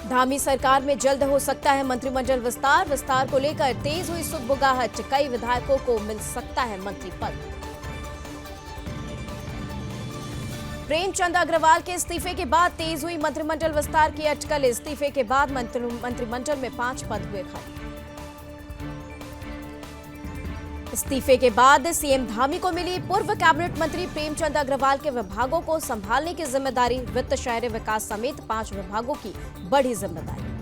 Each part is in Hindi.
धामी सरकार में जल्द हो सकता है मंत्रिमंडल विस्तार को लेकर तेज हुई सुगबुगाहट। कई विधायकों को मिल सकता है मंत्री पद। प्रेमचंद अग्रवाल के इस्तीफे के बाद तेज हुई मंत्रिमंडल विस्तार की अटकलें। इस्तीफे के बाद मंत्रिमंडल में 5 पद हुए खाली। इस्तीफे के बाद सीएम धामी को मिली पूर्व कैबिनेट मंत्री प्रेमचंद अग्रवाल के विभागों को संभालने की जिम्मेदारी। वित्त, शहरी विकास समेत 5 विभागों की बड़ी जिम्मेदारी।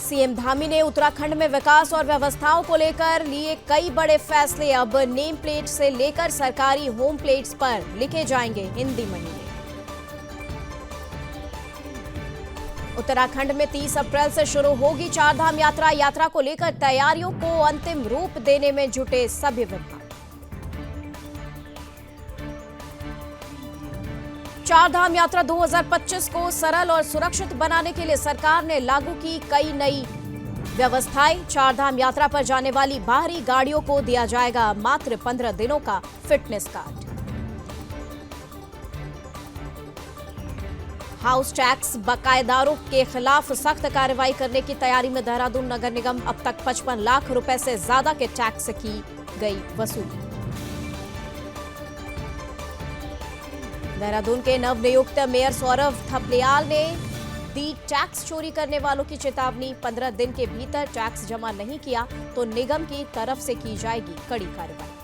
सीएम धामी ने उत्तराखंड में विकास और व्यवस्थाओं को लेकर लिए कई बड़े फैसले। अब नेम प्लेट से लेकर सरकारी होम प्लेट्स पर लिखे जाएंगे हिंदी महीने। उत्तराखंड में 30 अप्रैल से शुरू होगी चारधाम यात्रा। यात्रा को लेकर तैयारियों को अंतिम रूप देने में जुटे सभी विभाग। चारधाम यात्रा 2025 को सरल और सुरक्षित बनाने के लिए सरकार ने लागू की कई नई व्यवस्थाएं। चारधाम यात्रा पर जाने वाली बाहरी गाड़ियों को दिया जाएगा मात्र 15 दिनों का फिटनेस कार्ड। हाउस टैक्स बकायेदारों के खिलाफ सख्त कार्रवाई करने की तैयारी में देहरादून नगर निगम। अब तक 55 लाख रुपए से ज्यादा के टैक्स की गई वसूली। देहरादून के नवनियुक्त मेयर सौरभ थपलियाल ने दी टैक्स चोरी करने वालों की चेतावनी। 15 दिन के भीतर टैक्स जमा नहीं किया तो निगम की तरफ से की जाएगी कड़ी कार्रवाई।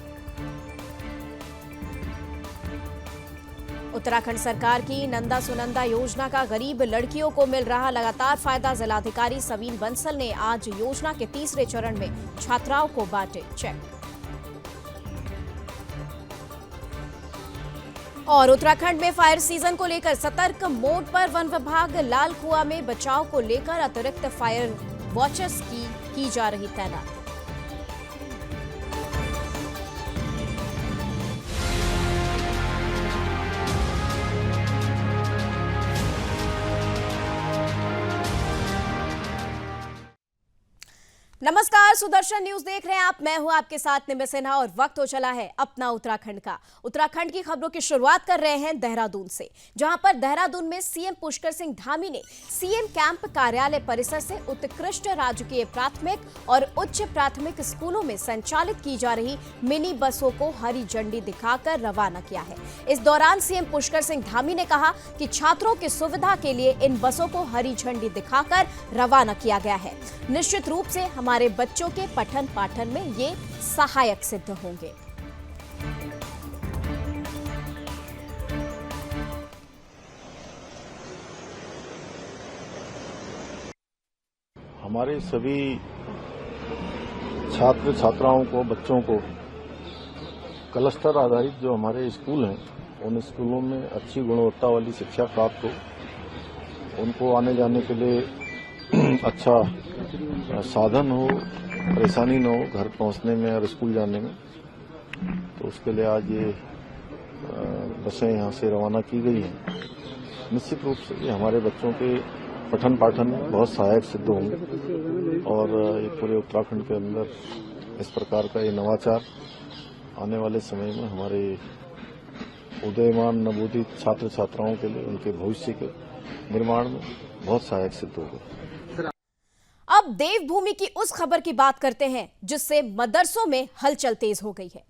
उत्तराखंड सरकार की नंदा सुनंदा योजना का गरीब लड़कियों को मिल रहा लगातार फायदा। जिलाधिकारी सवीन बंसल ने आज योजना के तीसरे चरण में छात्राओं को बांटे चेक। और उत्तराखंड में फायर सीजन को लेकर सतर्क मोड पर वन विभाग। लाल कुआं में बचाव को लेकर अतिरिक्त फायर वॉचर्स की जा रही तैनात। नमस्कार, सुदर्शन न्यूज देख रहे हैं आप। मैं हूं आपके साथ निम्बे सिन्हा और वक्त हो चला है अपना उत्तराखंड का। उत्तराखंड की खबरों की शुरुआत कर रहे हैं देहरादून से, जहां पर देहरादून में सीएम पुष्कर सिंह धामी ने सीएम कैंप कार्यालय परिसर से उत्कृष्ट राजकीय प्राथमिक और उच्च प्राथमिक स्कूलों में संचालित की जा रही मिनी बसों को हरी झंडी दिखाकर रवाना किया है। इस दौरान सीएम पुष्कर सिंह धामी ने कहा कि छात्रों की सुविधा के लिए इन बसों को हरी झंडी दिखाकर रवाना किया गया है। निश्चित रूप से हमारे बच्चों के पठन पाठन में ये सहायक सिद्ध होंगे। हमारे सभी छात्र छात्राओं को, बच्चों को क्लस्टर आधारित जो हमारे स्कूल हैं, उन स्कूलों में अच्छी गुणवत्ता वाली शिक्षा प्राप्त हो, उनको आने जाने के लिए अच्छा साधन हो, परेशानी न हो घर पहुंचने में और स्कूल जाने में। तो उसके लिए आज ये बसें यहाँ से रवाना की गई हैं। निश्चित रूप से ये हमारे बच्चों के पठन पाठन में बहुत सहायक सिद्ध होंगे और ये पूरे उत्तराखंड के अंदर इस प्रकार का ये नवाचार आने वाले समय में हमारे उदयमान नवोदित छात्र छात्राओं के लिए, उनके भविष्य के निर्माण में बहुत सहायक सिद्ध होगा। अब देवभूमि की उस खबर की बात करते हैं जिससे मदरसों में हलचल तेज हो गई है।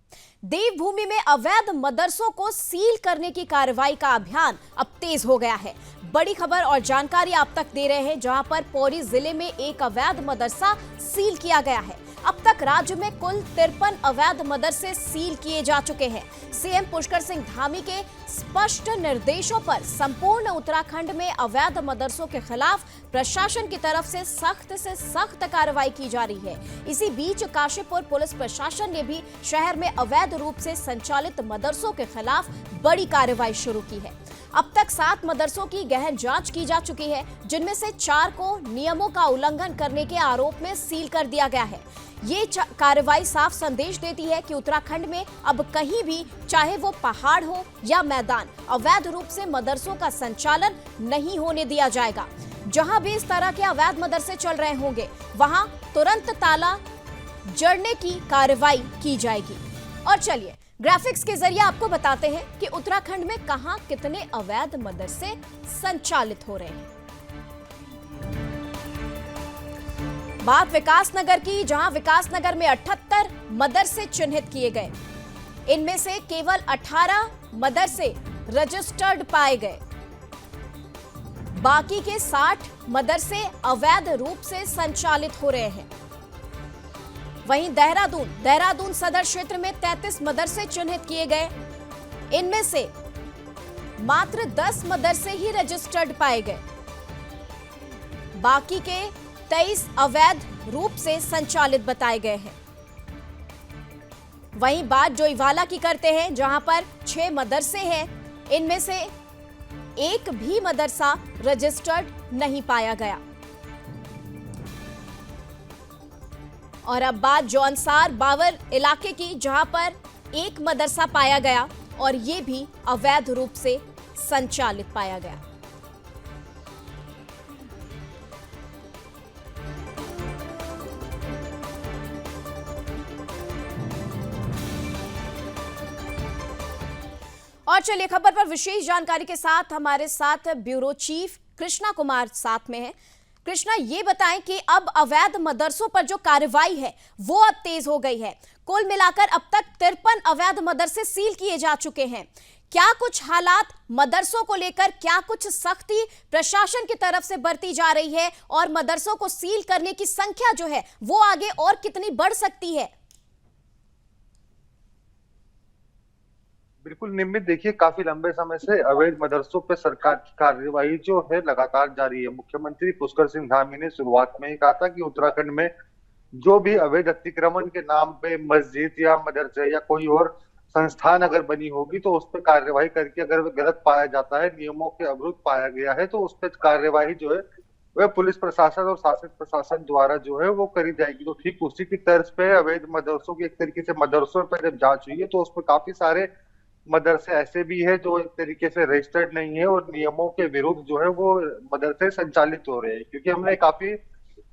देवभूमि में अवैध मदरसों को सील करने की कार्रवाई का अभियान अब तेज हो गया है। बड़ी खबर और जानकारी आप तक दे रहे हैं, जहां पर पौड़ी जिले में एक अवैध मदरसा सील किया गया है। अब तक राज्य में कुल 53 अवैध मदरसे सील किए जा चुके हैं। सीएम पुष्कर सिंह धामी के स्पष्ट निर्देशों पर संपूर्ण उत्तराखंड में अवैध मदरसों के खिलाफ प्रशासन की तरफ से सख्त कार्रवाई की जा रही है। इसी बीच काशीपुर पुलिस प्रशासन ने भी शहर में अवैध रूप से संचालित मदरसों के खिलाफ बड़ी कार्रवाई शुरू की है। अब तक 7 मदरसों की गहन जांच की जा चुकी है, जिनमें से 4 को नियमों का उल्लंघन करने के आरोप में सील कर दिया गया है। ये कार्रवाई साफ संदेश देती है कि उत्तराखंड में अब कहीं भी, चाहे वो पहाड़ हो या मैदान, अवैध रूप से मदरसों का संचालन नहीं होने दिया जाएगा। जहां भी इस तरह के अवैध मदरसे चल रहे होंगे, वहां तुरंत ताला जड़ने की कार्रवाई की जाएगी। और चलिए ग्राफिक्स के जरिए आपको बताते हैं कि उत्तराखंड में कहां कितने अवैध मदरसे संचालित हो रहे हैं। बात विकासनगर की, जहां विकासनगर में 78 मदरसे चिन्हित किए गए। इनमें से केवल 18 मदरसे रजिस्टर्ड पाए गए। बाकी के 60 मदरसे अवैध रूप से संचालित हो रहे हैं। वहीं देहरादून सदर क्षेत्र में 33 मदरसे चिन्हित किए गए। इनमें से मात्र 10 मदरसे ही रजिस्टर्ड पाए गए। बाकी के 23 अवैध रूप से संचालित बताए गए हैं। वहीं बात जोईवाला की करते हैं, जहां पर 6 मदरसे हैं। इनमें से एक भी मदरसा रजिस्टर्ड नहीं पाया गया। और अब बात जौनसार बावर इलाके की, जहां पर एक मदरसा पाया गया और ये भी अवैध रूप से संचालित पाया गया। और चलिए खबर पर विशेष जानकारी के साथ हमारे साथ ब्यूरो चीफ कृष्णा कुमार साथ में हैं। कृष्णा, ये बताएं कि अब अवैध मदरसों पर जो कार्रवाई है वो अब तेज हो गई है। कुल मिलाकर अब तक 53 अवैध मदरसे सील किए जा चुके हैं। क्या कुछ हालात मदरसों को लेकर, क्या कुछ सख्ती प्रशासन की तरफ से बरती जा रही है और मदरसों को सील करने की संख्या जो है वो आगे और कितनी बढ़ सकती है? बिल्कुल निमित, देखिए काफी लंबे समय से अवैध मदरसों पर सरकार की कार्यवाही जो है लगातार जारी है। मुख्यमंत्री पुष्कर सिंह धामी ने शुरुआत में ही कहा था कि उत्तराखंड में जो भी अवैध अतिक्रमण के नाम पे मस्जिद या मदरसे या कोई और संस्थान अगर बनी होगी तो उस पर कार्यवाही करके अगर वो गलत पाया जाता है, नियमों के अवरुद्ध पाया गया है, तो उस पर कार्यवाही जो है वह पुलिस प्रशासन और शासन प्रशासन द्वारा जो है वो करी जाएगी। तो ठीक उसी की तर्ज पे अवैध मदरसों की एक तरीके से मदरसों पर जब जांच हुई है तो उस पर काफी सारे मदरसे ऐसे भी है जो एक तरीके से रजिस्टर्ड नहीं है और नियमों के विरुद्ध जो है वो मदरसे संचालित हो रहे हैं। क्योंकि हमने काफी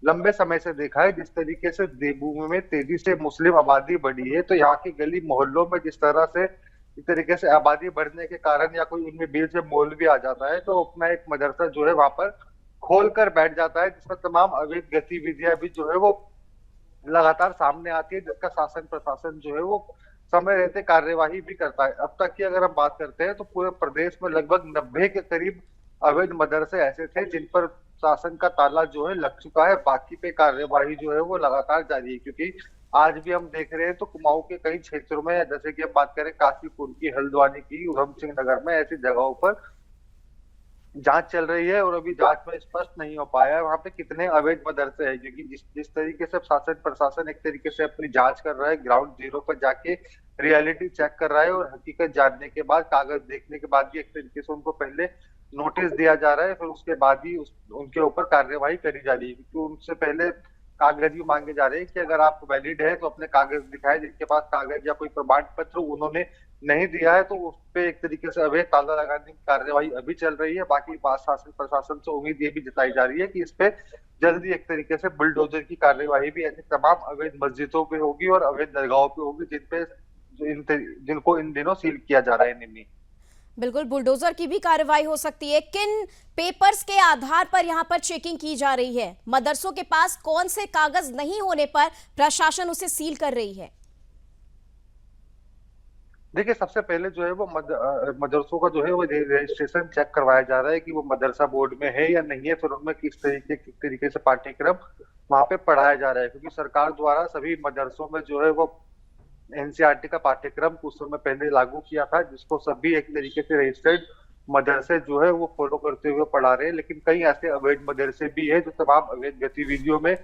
लंबे समय से देखा है जिस तरीके से देवभूमि में तेजी से मुस्लिम आबादी बढ़ी है, तो यहाँ की गली मोहल्लों में जिस तरह से इस तरीके से आबादी बढ़ने के कारण या कोई उनमें बीच में मौलवी आ जाता है तो अपना एक मदरसा जो है वहां पर खोल कर बैठ जाता है, जिसमें तमाम अवैध गतिविधियां भी जो है वो लगातार सामने आती है, जिसका शासन प्रशासन जो है वो समय रहते कार्यवाही भी करता है। अब तक की अगर हम बात करते हैं तो पूरे प्रदेश में लगभग 90 के करीब अवैध मदरसे ऐसे थे जिन पर शासन का ताला जो है लग चुका है। बाकी पे कार्यवाही जो है वो लगातार जारी है, क्योंकि आज भी हम देख रहे हैं तो कुमाऊं के कई क्षेत्रों में, जैसे कि हम बात करें काशीपुर की, हल्द्वानी की, उधम सिंह नगर में, ऐसी जगहों पर जांच चल रही है और अभी जांच में स्पष्ट नहीं हो पाया है वहां पे कितने अवैध मदरसे हैं। क्योंकि जिस तरीके से शासन प्रशासन एक तरीके से अपनी जांच कर रहा है, ग्राउंड जीरो पर जाके रियलिटी चेक कर रहा है और हकीकत जानने के बाद, कागज देखने के बाद भी एक तरीके से उनको पहले नोटिस दिया जा रहा है, फिर उसके बाद ही उनके ऊपर कार्यवाही करी जा रही है। क्योंकि उनसे पहले कागज भी मांगे जा रहे हैं कि अगर आप वैलिड है तो अपने कागज दिखाए। जिनके पास कागज या कोई प्रमाण पत्र उन्होंने नहीं दिया है तो उस पे एक तरीके से अवैध ताला लगाने की कार्यवाही अभी चल रही है। बाकी बात शासन प्रशासन से उम्मीद ये भी जताई जा रही है कि इस पे जल्दी एक तरीके से बुलडोजर की कार्यवाही भी ऐसी तमाम अवैध मस्जिदों पे होगी और अवैध दरगाहों पे होगी जिनको इन दिनों सील किया जा रहा है। निम्मी, बिल्कुल, बुलडोजर की भी कार्रवाई हो सकती है। किन पेपर्स के आधार पर यहाँ पर चेकिंग की जा रही है? मदरसों के पास कौन से कागज नहीं होने पर प्रशासन उसे सील कर रही है? देखिए सबसे पहले जो है वो मदरसों का जो है वो रजिस्ट्रेशन चेक करवाया जा रहा है कि वो मदरसा बोर्ड में है या नहीं है, फिर उनमें किस तरीके से पाठ्यक्रम वहां पे पढ़ाया जा रहा है। क्योंकि सरकार द्वारा सभी मदरसों में जो है वो एनसीईआरटी का पाठ्यक्रम कुछ समय पहले लागू किया था, जिसको सभी एक तरीके से रजिस्टर्ड मदरसे जो है वो फॉलो करते हुए पढ़ा रहे हैं। लेकिन कई ऐसे अवैध मदरसे भी है जो तमाम अवैध गतिविधियों में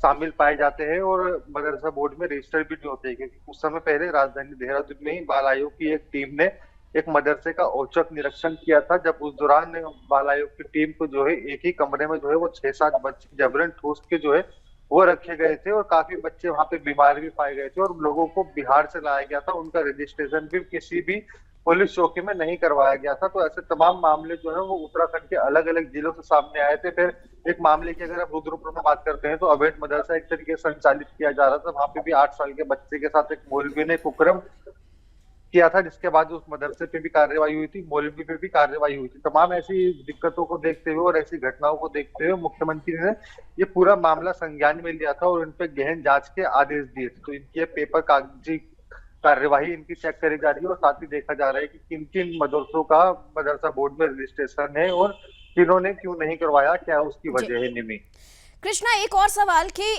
शामिल पाए जाते हैं और मदरसा बोर्ड में रजिस्टर्ड भी नहीं होते। क्योंकि कुछ समय पहले राजधानी देहरादून में ही बाल आयोग की एक टीम ने एक मदरसे का औचक निरीक्षण किया था। जब उस दौरान बाल आयोग की टीम को जो है एक ही कमरे में जो है वो 6-7 बच्चे जबरन ठूस के जो है वो रखे गए थे और काफी बच्चे वहां पे बीमार भी पाए गए थे और लोगों को बिहार से लाया गया था। उनका रजिस्ट्रेशन भी किसी भी पुलिस चौकी में नहीं करवाया गया था। तो ऐसे तमाम मामले जो है वो उत्तराखंड के अलग अलग जिलों से सामने आए थे। फिर एक मामले की अगर आप रुद्रपुर में बात करते हैं तो अवैध मदरसा एक तरीके से संचालित किया जा रहा था। वहां पे भी 8 साल के बच्चे के साथ एक मौलवी ने कुकर्म किया था, जिसके बाद उस मदरसे पे भी कार्रवाई हुई थी, मौलवी पे भी कार्रवाई हुई थी। तमाम ऐसी दिक्कतों को देखते हुए और ऐसी घटनाओं को देखते हुए मुख्यमंत्री ने ये पूरा मामला संज्ञान में लिया था और उन पे गहन जांच के आदेश दिए थे। तो इनकी पेपर कागजी कार्यवाही इनकी चेक करी जा रही है और साथ ही देखा जा रहा है कि किन किन मदरसों का मदरसा बोर्ड में रजिस्ट्रेशन है और किन्होंने क्यों नहीं करवाया, क्या उसकी जी वजह है। निमी, कृष्णा, एक और सवाल कि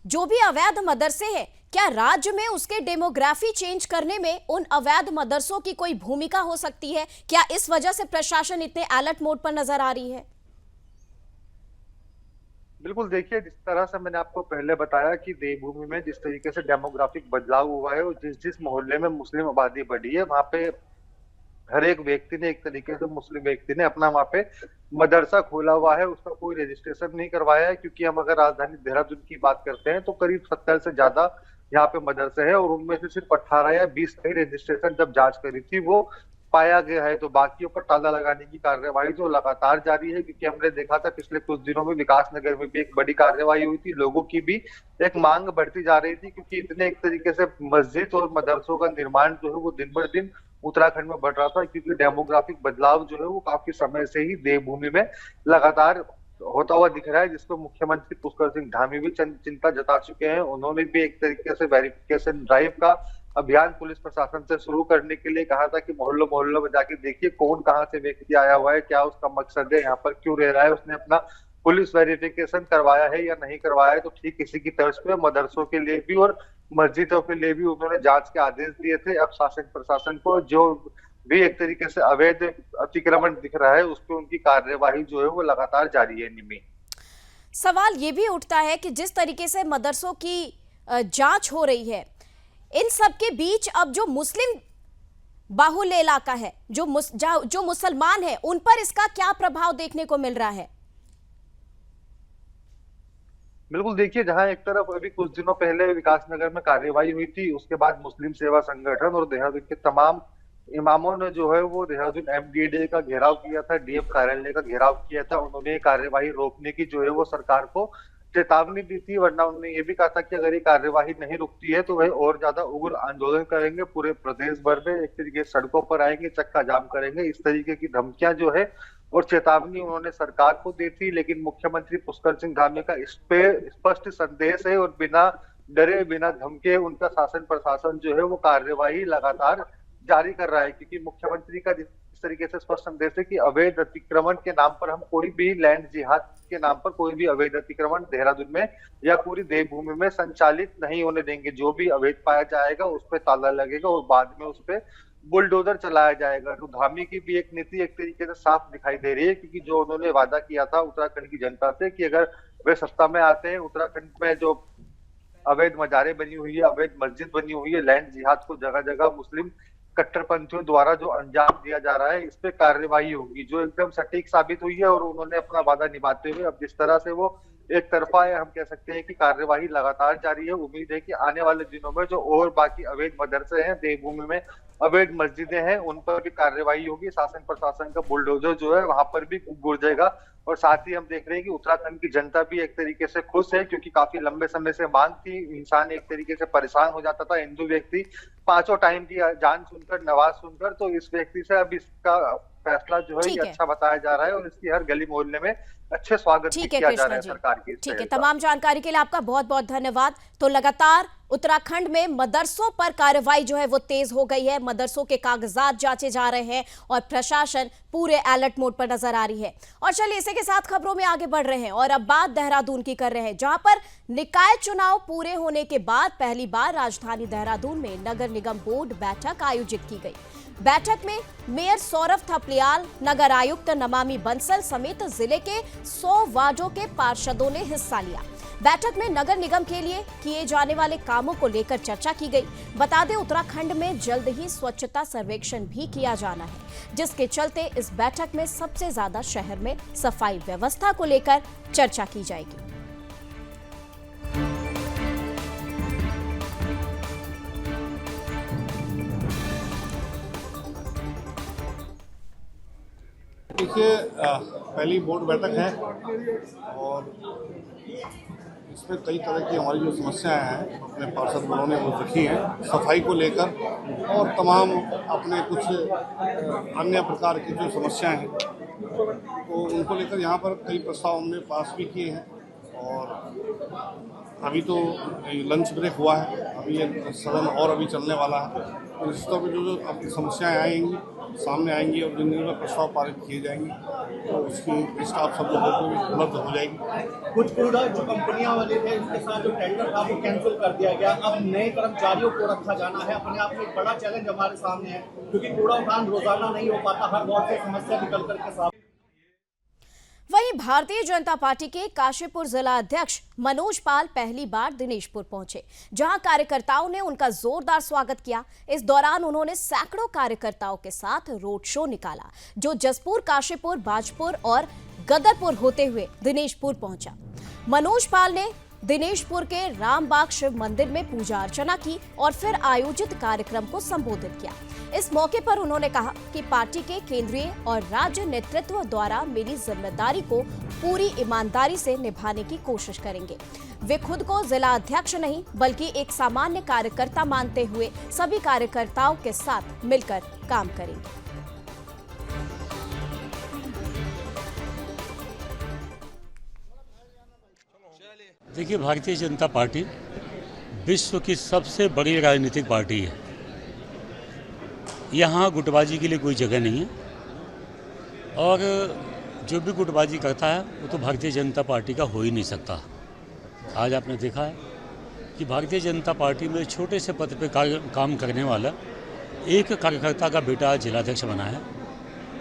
जो भी अवैध मदरसे हैं, क्या राज्य में उसके डेमोग्राफी चेंज करने में उन अवैध मदरसों की कोई भूमिका हो सकती है? क्या इस वजह से प्रशासन इतने अलर्ट मोड पर नजर आ रही है? बिल्कुल। देखिए, जिस तरह से मैंने आपको पहले बताया कि देवभूमि में जिस तरीके से डेमोग्राफिक बदलाव हुआ है और जिस जिस मोहल्ले में मुस्लिम आबादी बढ़ी है, वहां पे हर एक व्यक्ति ने, एक तरीके से मुस्लिम व्यक्ति ने अपना वहां पे मदरसा खोला हुआ है। उसका कोई रजिस्ट्रेशन नहीं करवाया है, क्योंकि हम अगर राजधानी देहरादून की बात करते हैं तो करीब 70 से ज्यादा यहाँ पे मदरसे हैं और उनमें से सिर्फ 18 या 20 का ही रजिस्ट्रेशन जब जांच करी थी वो पाया गया है। तो बाकियों पर ताला लगाने की कार्यवाही जो लगातार जारी है, क्योंकि हमने देखा था पिछले कुछ दिनों में विकास नगर में भी एक बड़ी कार्यवाही हुई थी। लोगों की भी एक मांग बढ़ती जा रही थी, क्योंकि इतने एक तरीके से मस्जिद और मदरसों का निर्माण जो है वो दिन ब दिन उत्तराखंड में बढ़ रहा था, क्योंकि डेमोग्राफिक बदलाव जो है वो काफी समय से ही देवभूमि में लगातार होता हुआ दिख रहा है, जिसको मुख्यमंत्री पुष्कर सिंह धामी भी चिंता जता चुके हैं। उन्होंने भी एक तरीके से वेरिफिकेशन ड्राइव का अभियान पुलिस प्रशासन से शुरू करने के लिए कहा था कि मोहल्लों मोहल्लों में जाके देखिए कौन कहाँ से व्यक्ति आया हुआ है, क्या उसका मकसद है, यहाँ पर क्यों रह रहा है, उसने अपना पुलिस वेरिफिकेशन करवाया है या नहीं करवाया है। तो ठीक इसी की तर्ज पे मदरसों के लिए भी और मस्जिदों के लिए भी उन्होंने जांच के आदेश दिए थे। अब शासन प्रशासन को जो भी एक तरीके से अवैध अतिक्रमण दिख रहा है उस पर उनकी कार्यवाही जो है वो लगातार जारी है। निमी, सवाल ये भी उठता है कि जिस तरीके से मदरसों की जांच हो रही है, इन सब के बीच अब जो मुस्लिम बाहुल्य इलाका है, जो मुसलमान है, उन पर इसका क्या प्रभाव देखने को मिल रहा है? बिल्कुल। देखिए, जहां एक तरफ अभी कुछ दिनों पहले विकास नगर में कार्यवाही हुई थी, उसके बाद मुस्लिम सेवा संगठन और देहरादून के तमाम इमामों ने जो है वो देहरादून एमडीडीए का घेराव किया था, डीएम कार्यालय का घेराव किया था। उन्होंने कार्यवाही रोकने की जो है वो सरकार को चेतावनी दी थी, वरना उन्होंने ये भी कहा था कि अगर ये कार्यवाही नहीं रुकती है तो वह और ज्यादा उग्र आंदोलन करेंगे, पूरे प्रदेश भर में एक तरीके से सड़कों पर आएंगे, चक्का जाम करेंगे। इस तरीके की धमकियां जो है और चेतावनी उन्होंने सरकार को दी थी। लेकिन मुख्यमंत्री पुष्कर सिंह धामी का इस पे स्पष्ट संदेश है और बिना डरे बिना धमके उनका शासन प्रशासन जो है वो कार्यवाही लगातार जारी कर रहा है, क्योंकि मुख्यमंत्री का जिस तरीके से स्पष्ट संदेश है कि अवैध अतिक्रमण के नाम पर हम कोई भी लैंड जिहाद के नाम पर कोई भी अवैध अतिक्रमण देहरादून में या पूरी देवभूमि में संचालित नहीं होने देंगे। जो भी अवैध पाया जाएगा उस पर ताला लगेगा और बाद में उस पर बुलडोजर चलाया जाएगा। तो धामी की भी एक नीति एक तरीके से साफ दिखाई दे रही है, क्योंकि जो उन्होंने वादा किया था उत्तराखंड की जनता से कि अगर वे सत्ता में आते हैं, उत्तराखंड में जो अवैध मजारे बनी हुई है, अवैध मस्जिद बनी हुई है, लैंड जिहाद को जगह जगह मुस्लिम कट्टरपंथियों द्वारा जो अंजाम दिया जा रहा है, इस पे कार्रवाई होगी, जो एकदम सटीक साबित हुई है। और उन्होंने अपना वादा निभाते हुए अब जिस तरह से वो एक तरफा है, हम कह सकते हैं कि कार्यवाही लगातार जारी है। उम्मीद है कि आने वाले दिनों में जो और बाकी अवैध मदरसे हैं, देवभूमि में अवैध मस्जिदें हैं, उन पर भी कार्रवाई होगी। शासन प्रशासन का बुलडोजर जो है वहां पर भी गुर्जेगा। और साथ ही हम देख रहे हैं कि उत्तराखंड की जनता भी एक तरीके से खुश है, क्योंकि काफी लंबे समय से मांग थी। इंसान एक तरीके से परेशान हो जाता था, हिंदू व्यक्ति 5 टाइम की जान सुनकर, नवाज सुनकर, तो इस व्यक्ति से अब इसका फैसला जो है ये अच्छा बताया जा रहा है और इसकी हर गली मोहल्ले में अच्छे स्वागत भी किया जा रहा है सरकार की। ठीक है, तमाम जानकारी के लिए आपका बहुत बहुत धन्यवाद। तो लगातार उत्तराखंड में मदरसों पर कार्रवाई जो है वो तेज हो गई है, मदरसों के कागजात जांचे जा रहे हैं और प्रशासन पूरे अलर्ट मोड पर नजर आ रही है। और चलिए इसी के साथ खबरों में आगे बढ़ रहे हैं और अब बात देहरादून की कर रहे हैं, जहां पर निकाय चुनाव पूरे होने के बाद पहली बार राजधानी देहरादून में नगर निगम बोर्ड बैठक आयोजित की गई। बैठक में मेयर सौरभ थपलियाल, नगर आयुक्त नमामि बंसल समेत जिले के 100 वार्डों के पार्षदों ने हिस्सा लिया। बैठक में नगर निगम के लिए किए जाने वाले कामों को लेकर चर्चा की गई। बता दें, उत्तराखंड में जल्द ही स्वच्छता सर्वेक्षण भी किया जाना है, जिसके चलते इस बैठक में सबसे ज्यादा शहर में सफाई व्यवस्था को लेकर चर्चा की जाएगी। देखिए, पहली बोर्ड बैठक है और इसमें कई तरह की हमारी जो समस्याएं हैं अपने पार्षद बड़ों ने वो रखी हैं, सफाई को लेकर और तमाम अपने कुछ अन्य प्रकार की जो समस्याएं हैं तो उनको लेकर यहाँ पर कई प्रस्ताव हमने पास भी किए हैं। और अभी तो लंच ब्रेक हुआ है, अभी ये सदन और अभी चलने वाला है, तो इस तरह जो अपनी समस्याएं आएंगी सामने आएंगी और जिन जिनमें प्रस्ताव पारित किए जाएंगे तो उसकी लिस्ट आप सब लोगों को भी उपलब्ध हो जाएगी। कुछ कूड़ा जो कंपनियां वाले थे उनके साथ जो टेंडर था वो कैंसिल कर दिया गया, अब नए कर्मचारियों को रखा जाना है। अपने आप में एक बड़ा चैलेंज हमारे सामने है क्योंकि कूड़ा उठान रोजाना नहीं हो पाता, हर वार्ड से समस्या निकल करके सामने। वहीं भारतीय जनता पार्टी के काशीपुर जिला अध्यक्ष मनोज पाल पहली बार दिनेशपुर पहुंचे, जहां कार्यकर्ताओं ने उनका जोरदार स्वागत किया। इस दौरान उन्होंने सैकड़ों कार्यकर्ताओं के साथ रोड शो निकाला, जो जसपुर, काशीपुर, बाजपुर और गदरपुर होते हुए दिनेशपुर पहुंचा। मनोज पाल ने दिनेशपुर के रामबाग शिव मंदिर में पूजा अर्चना की और फिर आयोजित कार्यक्रम को संबोधित किया। इस मौके पर उन्होंने कहा कि पार्टी के केंद्रीय और राज्य नेतृत्व द्वारा मिली जिम्मेदारी को पूरी ईमानदारी से निभाने की कोशिश करेंगे। वे खुद को जिला अध्यक्ष नहीं बल्कि एक सामान्य कार्यकर्ता मानते हुए सभी कार्यकर्ताओं के साथ मिलकर काम करेंगे। देखिए, भारतीय जनता पार्टी विश्व की सबसे बड़ी राजनीतिक पार्टी है। यहाँ गुटबाजी के लिए कोई जगह नहीं है और जो भी गुटबाजी करता है वो तो भारतीय जनता पार्टी का हो ही नहीं सकता। आज आपने देखा है कि भारतीय जनता पार्टी में छोटे से पद पे काम करने वाला एक कार्यकर्ता का बेटा जिलाध्यक्ष बना है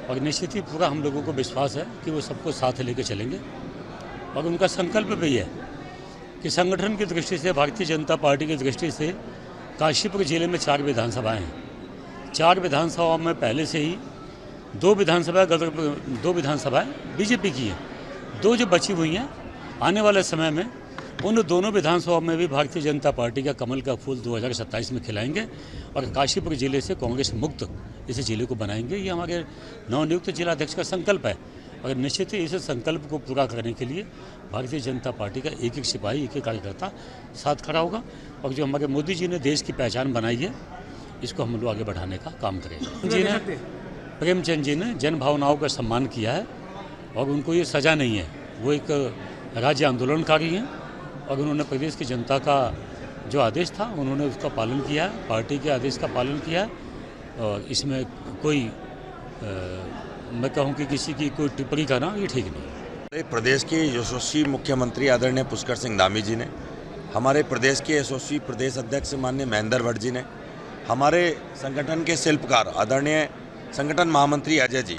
और निश्चित ही पूरा हम लोगों को विश्वास है कि वो सबको साथ लेकर चलेंगे। और उनका संकल्प भी है कि संगठन की दृष्टि से, भारतीय जनता पार्टी की दृष्टि से काशीपुर जिले में 4 विधानसभाएं हैं। 4 विधानसभाओं में पहले से ही 2 विधानसभाएं बीजेपी की हैं, 2 जो बची हुई हैं आने वाले समय में उन दोनों विधानसभाओं में भी भारतीय जनता पार्टी का कमल का फूल 2027 में खिलाएंगे और काशीपुर जिले से कांग्रेस मुक्त इस जिले को बनाएंगे। ये हमारे नवनियुक्त जिलाध्यक्ष का संकल्प है और निश्चित ही इस संकल्प को पूरा करने के लिए भारतीय जनता पार्टी का एक एक सिपाही, एक एक कार्यकर्ता साथ खड़ा होगा और जो हमारे मोदी जी ने देश की पहचान बनाई है इसको हम लोग आगे बढ़ाने का काम करेंगे। जी ने प्रेमचंद जी ने जन भावनाओं का सम्मान किया है और उनको ये सज़ा नहीं है, वो एक राज्य आंदोलनकारी हैं और उन्होंने प्रदेश की जनता का जो आदेश था उन्होंने उसका पालन किया है, पार्टी के आदेश का पालन किया है और इसमें कोई मैं कहूँ कि किसी की कोई टिप्पणी करना ये ठीक नहीं। प्रदेश के यशस्वी मुख्यमंत्री आदरणीय पुष्कर सिंह धामी जी ने, हमारे प्रदेश के यशस्वी प्रदेश अध्यक्ष माननीय महेंद्र भट्ट जी ने, हमारे संगठन के शिल्पकार आदरणीय संगठन महामंत्री अजय जी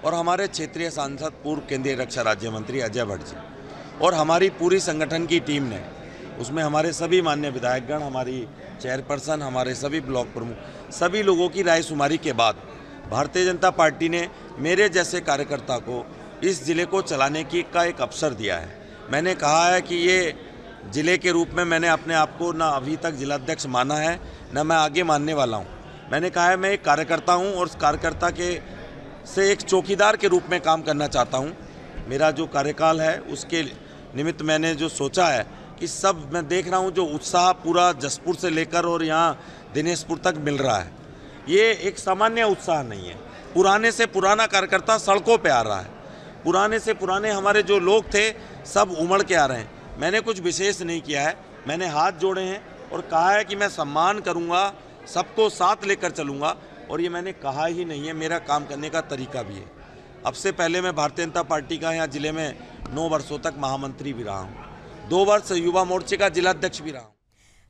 और हमारे क्षेत्रीय सांसद पूर्व केंद्रीय रक्षा राज्य मंत्री अजय भट्ट जी और हमारी पूरी संगठन की टीम ने, उसमें हमारे सभी मान्य विधायकगण, हमारी चेयरपर्सन, हमारे सभी ब्लॉक प्रमुख, सभी लोगों की रायशुमारी के बाद भारतीय जनता पार्टी ने मेरे जैसे कार्यकर्ता को इस ज़िले को चलाने की का एक अवसर दिया है। मैंने कहा है कि ये ज़िले के रूप में मैंने अपने आप को ना अभी तक जिलाध्यक्ष माना है ना मैं आगे मानने वाला हूँ। मैंने कहा है मैं एक कार्यकर्ता हूँ और उस कार्यकर्ता के से एक चौकीदार के रूप में काम करना चाहता हूँ। मेरा जो कार्यकाल है उसके निमित्त मैंने जो सोचा है कि सब मैं देख रहा हूँ जो उत्साह पूरा जसपुर से लेकर और यहाँ दिनेशपुर तक मिल रहा है, ये एक सामान्य उत्साह नहीं है। पुराने से पुराना कार्यकर्ता सड़कों पे आ रहा है, पुराने से पुराने हमारे जो लोग थे सब उमड़ के आ रहे हैं। मैंने कुछ विशेष नहीं किया है, मैंने हाथ जोड़े हैं और कहा है कि मैं सम्मान करूंगा, सबको साथ लेकर चलूंगा और ये मैंने कहा ही नहीं है, मेरा काम करने का तरीका भी है। अब से पहले मैं भारतीय जनता पार्टी का यहाँ जिले में 9 वर्षों तक महामंत्री भी रहा हूँ, 2 वर्ष युवा मोर्चे का जिलाध्यक्ष भी रहा हूँ।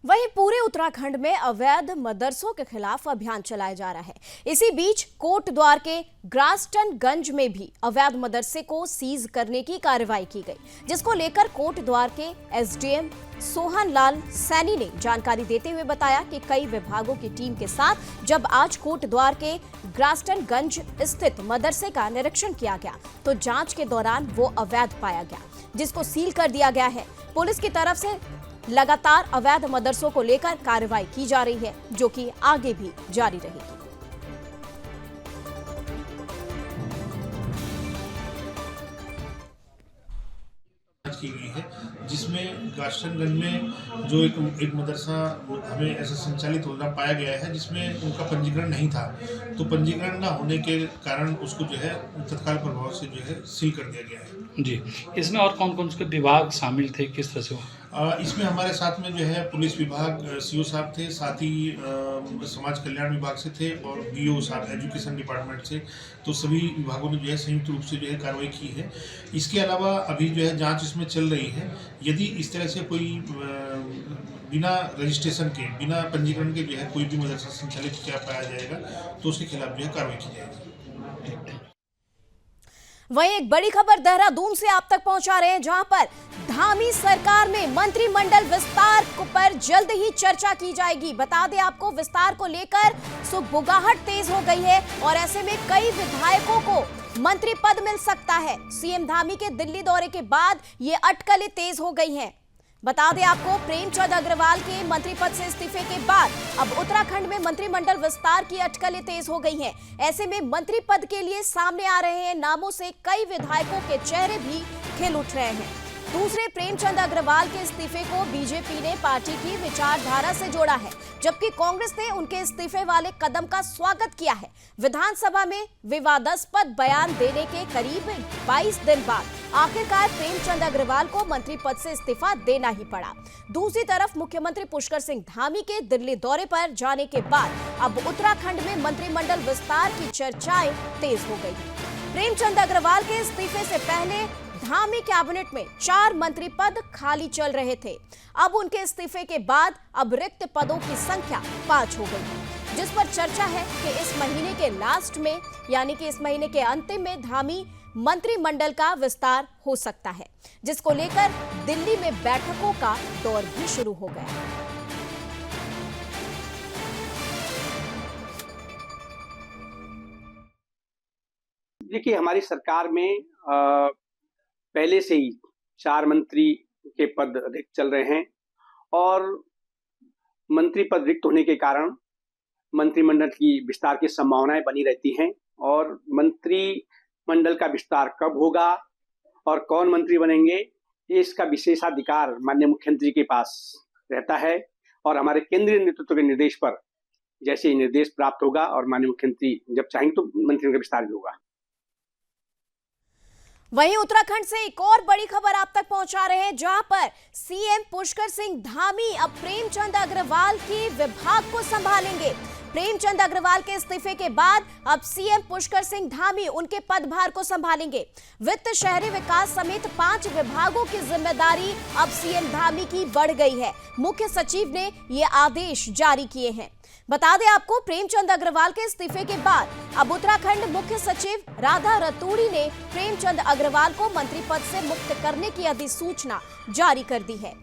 वहीं पूरे उत्तराखंड में अवैध मदरसों के खिलाफ अभियान चलाया जा रहा है। इसी बीच कोटद्वार के ग्रास्टनगंज में भी अवैध मदरसे को सीज करने की कार्रवाई की गई, जिसको लेकर कोटद्वार के एसडीएम सोहन लाल सैनी ने जानकारी देते हुए बताया कि कई विभागों की टीम के साथ जब आज कोटद्वार के ग्रास्टनगंज स्थित मदरसे का निरीक्षण किया गया तो जांच के दौरान वो अवैध पाया गया, जिसको सील कर दिया गया है। पुलिस की तरफ से लगातार अवैध मदरसों को लेकर कार्रवाई की जा रही है, जो कि आगे भी जारी रहेगी। की गई है, जिसमें गाशनगंज में जो एक मदरसा हमें ऐसा संचालित होना पाया गया है जिसमें उनका पंजीकरण नहीं था, तो पंजीकरण ना होने के कारण उसको जो है तत्काल प्रभाव से जो है सील कर दिया गया है। जी, इसमें और कौन कौन से विभाग शामिल थे, किस तरह से हो? इसमें हमारे साथ में जो है पुलिस विभाग सीओ साहब थे, साथ ही समाज कल्याण विभाग से थे और बीओ साहब एजुकेशन डिपार्टमेंट से, तो सभी विभागों ने जो है संयुक्त रूप से जो है कार्रवाई की है। इसके अलावा अभी जो है जांच इसमें चल रही है, यदि इस तरह से कोई बिना रजिस्ट्रेशन के, बिना पंजीकरण के जो है कोई भी मदरसा संचालित किया पाया जाएगा तो उसके खिलाफ जो है कार्रवाई की जाएगी। वहीं एक बड़ी खबर देहरादून से आप तक पहुंचा रहे हैं, जहां पर धामी सरकार में मंत्रिमंडल विस्तार पर जल्द ही चर्चा की जाएगी। बता दें आपको, विस्तार को लेकर सुगबुगाहट तेज हो गई है और ऐसे में कई विधायकों को मंत्री पद मिल सकता है। सीएम धामी के दिल्ली दौरे के बाद ये अटकलें तेज हो गई हैं। बता दें आपको, प्रेमचंद अग्रवाल के मंत्री पद से इस्तीफे के बाद अब उत्तराखंड में मंत्रिमंडल विस्तार की अटकलें तेज हो गई हैं। ऐसे में मंत्री पद के लिए सामने आ रहे हैं नामों से कई विधायकों के चेहरे भी खिल उठ रहे हैं। दूसरे, प्रेमचंद अग्रवाल के इस्तीफे को बीजेपी ने पार्टी की विचारधारा से जोड़ा है, जबकि कांग्रेस ने उनके इस्तीफे वाले कदम का स्वागत किया है। विधानसभा में विवादास्पद बयान देने के करीब 22 दिन बाद आखिरकार प्रेमचंद अग्रवाल को मंत्री पद से इस्तीफा देना ही पड़ा। दूसरी तरफ मुख्यमंत्री पुष्कर सिंह धामी के दिल्ली दौरे पर जाने के बाद अब उत्तराखंड में मंत्रिमंडल विस्तार की चर्चाएं तेज हो गई। प्रेमचंद अग्रवाल के इस्तीफे से पहले धामी कैबिनेट में 4 मंत्री पद खाली चल रहे थे। अब उनके इस्तीफे के बाद अब रिक्त पदों की संख्या 5 हो गई है, जिस पर चर्चा है कि इस महीने के लास्ट में, यानी कि इस महीने के अंतिम में धामी मंत्रिमंडल का विस्तार हो सकता है, जिसको लेकर दिल्ली में बैठकों का दौर भी शुरू हो गया है। देखिए, हमारी सरकार में पहले से ही 4 मंत्री के पद रिक्त चल रहे हैं और मंत्री पद रिक्त होने के कारण मंत्रिमंडल की विस्तार की संभावनाएं बनी रहती हैं और मंत्रिमंडल का विस्तार कब होगा और कौन मंत्री बनेंगे, ये इसका विशेषाधिकार माननीय मुख्यमंत्री के पास रहता है और हमारे केंद्रीय नेतृत्व के निर्देश पर जैसे निर्देश प्राप्त होगा और माननीय मुख्यमंत्री जब चाहेंगे तो मंत्रियों का विस्तार भी होगा। वहीं उत्तराखंड से एक और बड़ी खबर आप तक पहुंचा रहे हैं, जहां पर सीएम पुष्कर सिंह धामी अब प्रेमचंद अग्रवाल के विभाग को संभालेंगे। प्रेमचंद अग्रवाल के इस्तीफे के बाद अब सीएम पुष्कर सिंह धामी उनके पदभार को संभालेंगे। वित्त, शहरी विकास समेत 5 विभागों की जिम्मेदारी अब सीएम धामी की बढ़ गई है। मुख्य सचिव ने ये आदेश जारी किए हैं। बता दें आपको, प्रेमचंद अग्रवाल के इस्तीफे के बाद अब उत्तराखंड मुख्य सचिव राधा रतूड़ी ने प्रेमचंद अग्रवाल को मंत्री पद से मुक्त करने की अधिसूचना जारी कर दी है,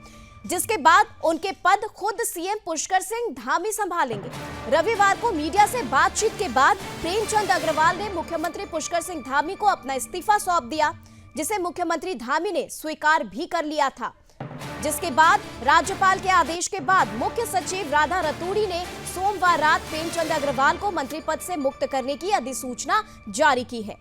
जिसके बाद उनके पद खुद सीएम पुष्कर सिंह धामी संभालेंगे। रविवार को मीडिया से बातचीत के बाद प्रेमचंद अग्रवाल ने मुख्यमंत्री पुष्कर सिंह धामी को अपना इस्तीफा सौंप दिया, जिसे मुख्यमंत्री धामी ने स्वीकार भी कर लिया था। जिसके बाद राज्यपाल के आदेश के बाद मुख्य सचिव राधा रतूड़ी ने सोमवार रात प्रेमचंद अग्रवाल को मंत्री पद से मुक्त करने की अधिसूचना जारी की है।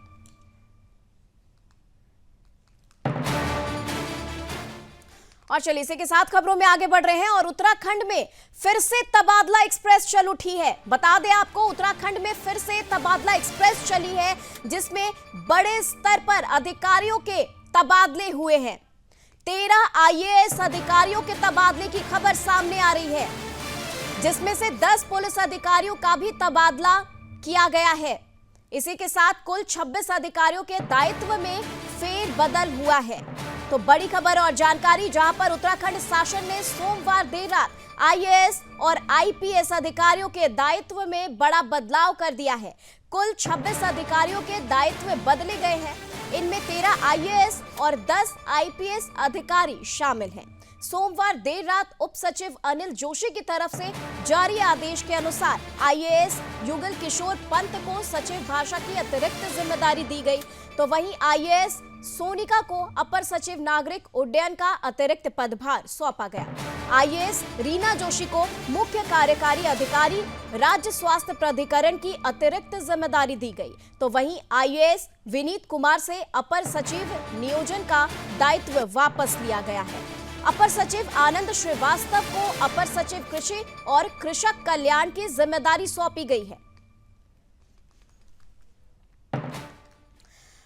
और चलिए इसी के साथ खबरों में आगे बढ़ रहे हैं और उत्तराखंड में फिर से तबादला एक्सप्रेस चल उठी है। बता दें आपको, उत्तराखंड में फिर से तबादला एक्सप्रेस चली है, जिसमें बड़े स्तर पर अधिकारियों के तबादले हुए हैं। 13 आईएएस अधिकारियों के तबादले की खबर सामने आ रही है, जिसमें से 10 पुलिस अधिकारियों का भी तबादला किया गया है। इसी के साथ कुल 26 अधिकारियों के दायित्व में फेरबदल हुआ है। तो बड़ी खबर और जानकारी, जहां पर उत्तराखंड शासन ने सोमवार देर रात आईएएस और आईपीएस अधिकारियों के दायित्व में बड़ा बदलाव कर दिया है। कुल 26 अधिकारियों के दायित्व बदले गए हैं। इनमें 13 आईएएस और 10 आईपीएस अधिकारी शामिल हैं। सोमवार देर रात उप सचिव अनिल जोशी की तरफ से जारी आदेश के अनुसार आईएएस युगल किशोर पंत को सचिव भाषा की अतिरिक्त जिम्मेदारी दी गई, तो वहीं आईएएस सोनिका को अपर सचिव नागरिक उड्डयन का अतिरिक्त पदभार सौंपा गया। आईएएस रीना जोशी को मुख्य कार्यकारी अधिकारी राज्य स्वास्थ्य प्राधिकरण की अतिरिक्त जिम्मेदारी दी गई, तो वहीं आईएएस विनीत कुमार से अपर सचिव नियोजन का दायित्व वापस लिया गया है। अपर सचिव आनंद श्रीवास्तव को अपर सचिव कृषि और कृषक कल्याण की जिम्मेदारी सौंपी गई है।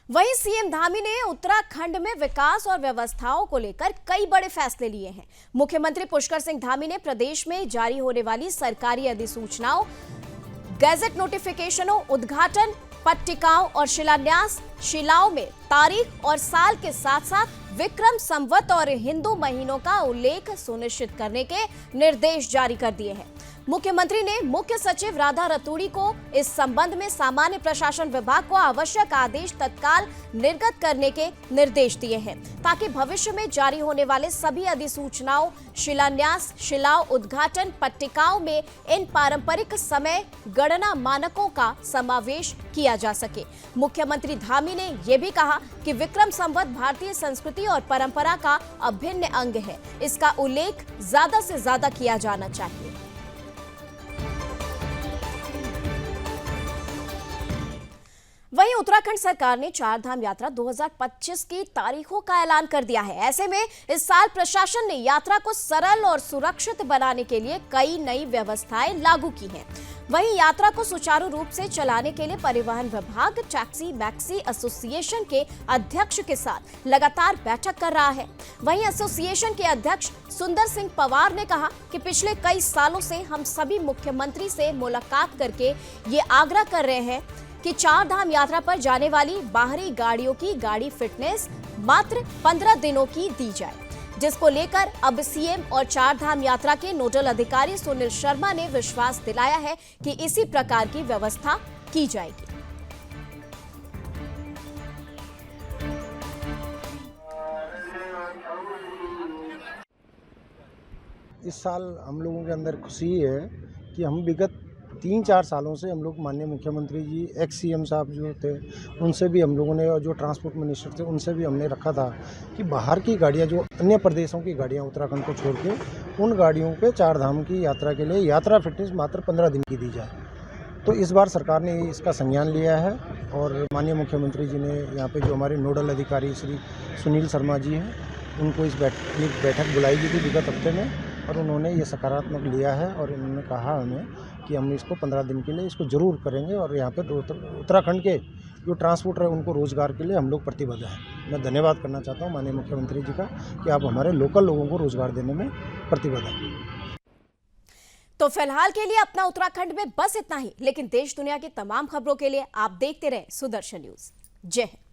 वहीं सीएम धामी ने उत्तराखंड में विकास और व्यवस्थाओं को लेकर कई बड़े फैसले लिए हैं। मुख्यमंत्री पुष्कर सिंह धामी ने प्रदेश में जारी होने वाली सरकारी अधिसूचनाओं, गैजेट नोटिफिकेशनों, उद्घाटन पट्टिकाओं और शिलाओं में तारीख और साल के साथ साथ विक्रम संवत और हिंदू महीनों का उल्लेख सुनिश्चित करने के निर्देश जारी कर दिए हैं। मुख्यमंत्री ने मुख्य सचिव राधा रतूड़ी को इस संबंध में सामान्य प्रशासन विभाग को आवश्यक आदेश तत्काल निर्गत करने के निर्देश दिए हैं, ताकि भविष्य में जारी होने वाले सभी अधिसूचनाओं, शिलान्यास, शिलाओं, उद्घाटन पट्टिकाओं में इन पारंपरिक समय गणना मानकों का समावेश किया जा सके। मुख्यमंत्री धामी ने यह भी कहा कि विक्रम संवत भारतीय संस्कृति और परंपरा का अभिन्न अंग है, इसका उल्लेख ज्यादा से ज्यादा किया जाना चाहिए। वहीं उत्तराखंड सरकार ने चार धाम यात्रा 2025 की तारीखों का ऐलान कर दिया है। ऐसे में इस साल प्रशासन ने यात्रा को सरल और सुरक्षित बनाने के लिए कई नई व्यवस्थाएं लागू की हैं। वहीं यात्रा को सुचारू रूप से चलाने के लिए परिवहन विभाग टैक्सी मैक्सी एसोसिएशन के अध्यक्ष के साथ लगातार बैठक कर रहा है। वहीं एसोसिएशन के अध्यक्ष सुंदर सिंह पवार ने कहा कि पिछले कई सालों से हम सभी मुख्यमंत्री से मुलाकात करके ये आग्रह कर रहे हैं कि चार धाम यात्रा पर जाने वाली बाहरी गाड़ियों की गाड़ी फिटनेस मात्र 15 दिनों की दी जाए, जिसको लेकर अब सीएम और चार धाम यात्रा के नोडल अधिकारी सुनील शर्मा ने विश्वास दिलाया है कि इसी प्रकार की व्यवस्था की जाएगी। इस साल हम लोगों के अंदर खुशी है कि हम विगत 3-4 सालों से हम लोग माननीय मुख्यमंत्री जी, एक्स सीएम साहब जो थे उनसे भी हम लोगों ने, और जो ट्रांसपोर्ट मिनिस्टर थे उनसे भी हमने रखा था कि बाहर की गाड़ियां, जो अन्य प्रदेशों की गाड़ियां उत्तराखंड को छोड़ के, उन गाड़ियों पे चार धाम की यात्रा के लिए यात्रा फिटनेस मात्र 15 दिन की दी जाए। तो इस बार सरकार ने इसका संज्ञान लिया है और माननीय मुख्यमंत्री जी ने यहाँ पे जो हमारे नोडल अधिकारी श्री सुनील शर्मा जी हैं, उनको इस बैठक बुलाई गई थी विगत हफ्ते में, और उन्होंने ये सकारात्मक लिया है और उन्होंने कहा हमें कि हम इसको 15 दिन के लिए इसको ज़रूर करेंगे और यहाँ पर उत्तराखंड के जो ट्रांसपोर्टर है उनको रोज़गार के लिए हम लोग प्रतिबद्ध हैं। मैं धन्यवाद करना चाहता हूँ माननीय मुख्यमंत्री जी का कि आप हमारे लोकल लोगों को रोज़गार देने में प्रतिबद्ध हैं। तो फिलहाल के लिए अपना उत्तराखंड में बस इतना ही, लेकिन देश दुनिया की तमाम खबरों के लिए आप देखते रहें सुदर्शन न्यूज़। जय हिंद।